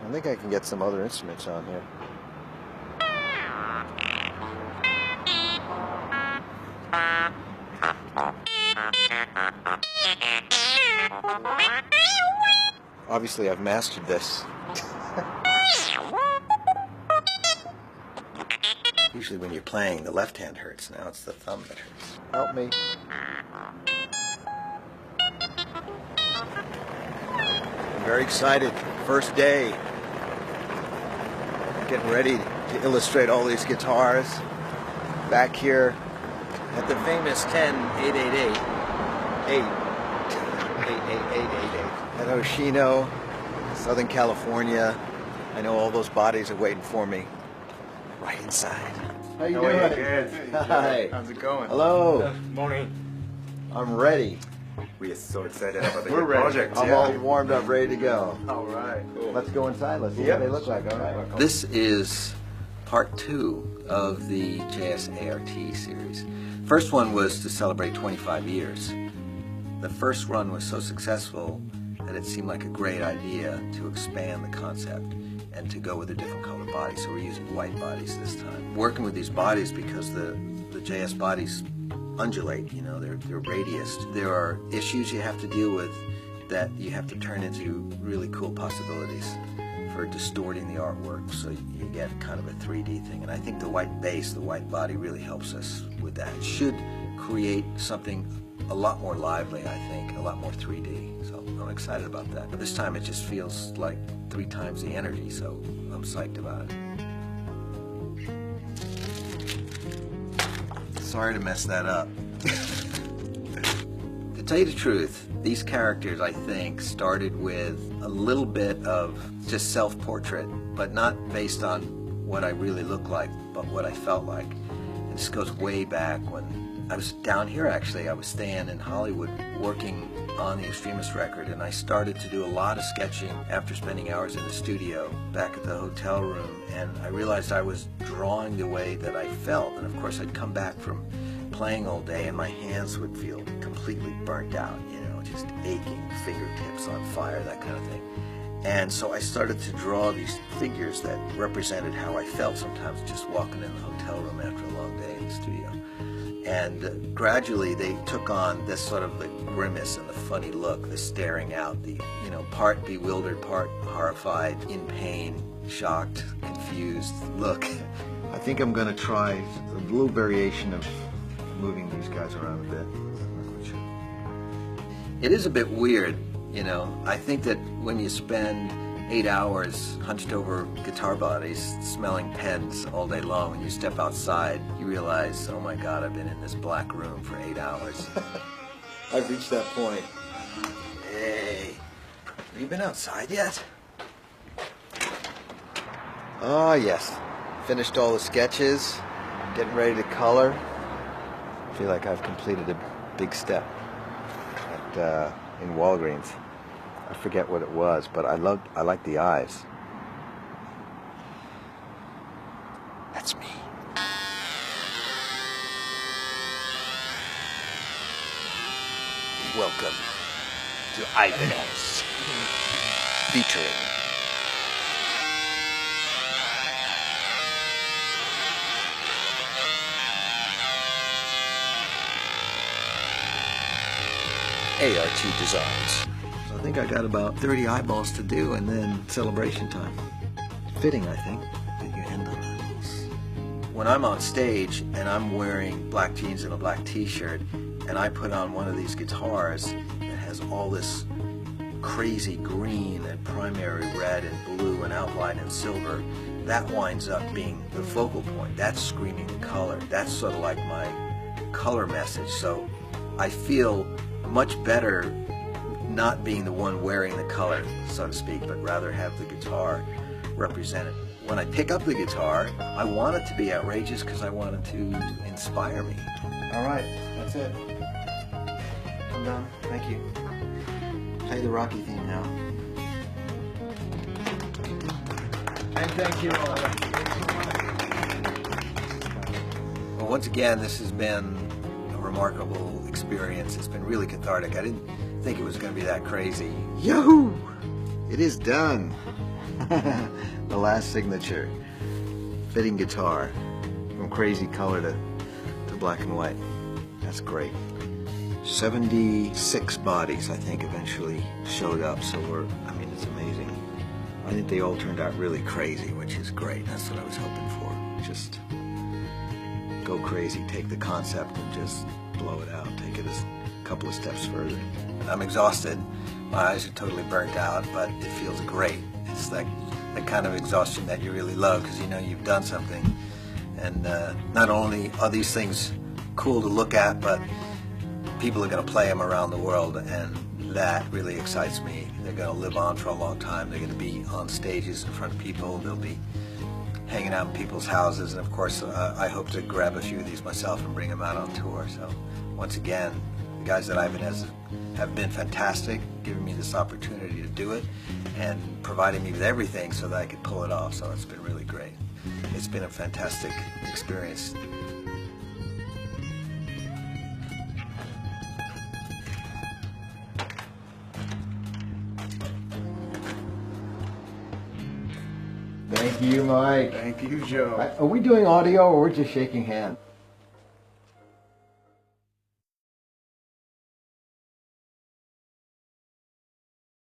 I think I can get some other instruments on here. Obviously, I've mastered this. Usually when you're playing, the left hand hurts. Now it's the thumb that hurts. Help me. I'm very excited. First day. Getting ready to illustrate all these guitars. Back here at the famous 10888. 88888. At Hoshino, Southern California. I know all those bodies are waiting for me. Right inside. How you doing? Good. Hi. How's it going? Hello. Morning. I'm ready. We are so excited about the We're project. I'm all warmed up, ready to go. All right. Cool. Let's go inside. Let's see what they look like. All right. This is part 2 of the JS-ART series. First one was to celebrate 25 years. The first run was so successful that it seemed like a great idea to expand the concept and to go with a different color body. So we're using white bodies this time. Working with these bodies because the JS bodies undulate, you know, they're radiused. There are issues you have to deal with that you have to turn into really cool possibilities for distorting the artwork so you get kind of a 3D thing. And I think the white base, the white body really helps us with that. It should create something a lot more lively, I think, a lot more 3D. So I'm excited about that. But this time it just feels like 3 times the energy, so I'm psyched about it. Sorry to mess that up. To tell you the truth, these characters, I think, started with a little bit of just self-portrait, but not based on what I really look like, but what I felt like. And this goes way back when I was down here, actually. I was staying in Hollywood working on the Extremist record, and I started to do a lot of sketching after spending hours in the studio back at the hotel room, and I realized I was drawing the way that I felt. And of course I'd come back from playing all day and my hands would feel completely burnt out, you know, just aching, fingertips on fire, that kind of thing. And so I started to draw these figures that represented how I felt sometimes just walking in the hotel room after a long day in the studio. And gradually they took on this sort of the grimace and the funny look, the staring out, the, you know, part bewildered, part horrified, in pain, shocked, confused look. I think I'm going to try a little variation of moving these guys around a bit. It is a bit weird, you know. I think that when you spend 8 hours hunched over guitar bodies, smelling pens all day long, when you step outside, you realize, oh my God, I've been in this black room for 8 hours. I've reached that point. Hey, have you been outside yet? Oh yes, finished all the sketches, getting ready to color. I feel like I've completed a big step in Walgreens. I forget what it was, but I like the eyes. That's me. Welcome to Ibanez, featuring ART Designs. I think I got about 30 eyeballs to do, and then celebration time. Fitting, I think, that you end on eyeballs. When I'm on stage and I'm wearing black jeans and a black t-shirt, and I put on one of these guitars that has all this crazy green and primary red and blue and outline and silver, that winds up being the focal point. That's screaming the color. That's sort of like my color message. So I feel much better not being the one wearing the color, so to speak, but rather have the guitar represent it. When I pick up the guitar, I want it to be outrageous because I want it to inspire me. All right, that's it. I'm done. Thank you. Play the Rocky theme now. And thank you all. Well, once again, this has been a remarkable experience. It's been really cathartic. I didn't think it was going to be that crazy. Yahoo! It is done. The last signature. Fitting guitar. From crazy color to black and white. That's great. 76 bodies, I think, eventually showed up, so I mean, it's amazing. I think they all turned out really crazy, which is great. That's what I was hoping for. Just go crazy, take the concept and just blow it out, take it a couple of steps further. I'm exhausted. My eyes are totally burnt out, but it feels great. It's like the kind of exhaustion that you really love because you know you've done something. And not only are these things cool to look at, but people are going to play them around the world, and that really excites me. They're going to live on for a long time. They're going to be on stages in front of people. They'll be hanging out in people's houses, and of course I hope to grab a few of these myself and bring them out on tour. So once again, the guys at Ibanez have been fantastic, giving me this opportunity to do it and providing me with everything so that I could pull it off. So it's been really great. It's been a fantastic experience. Thank you, Mike. Thank you, Joe. Are we doing audio or we're just shaking hands?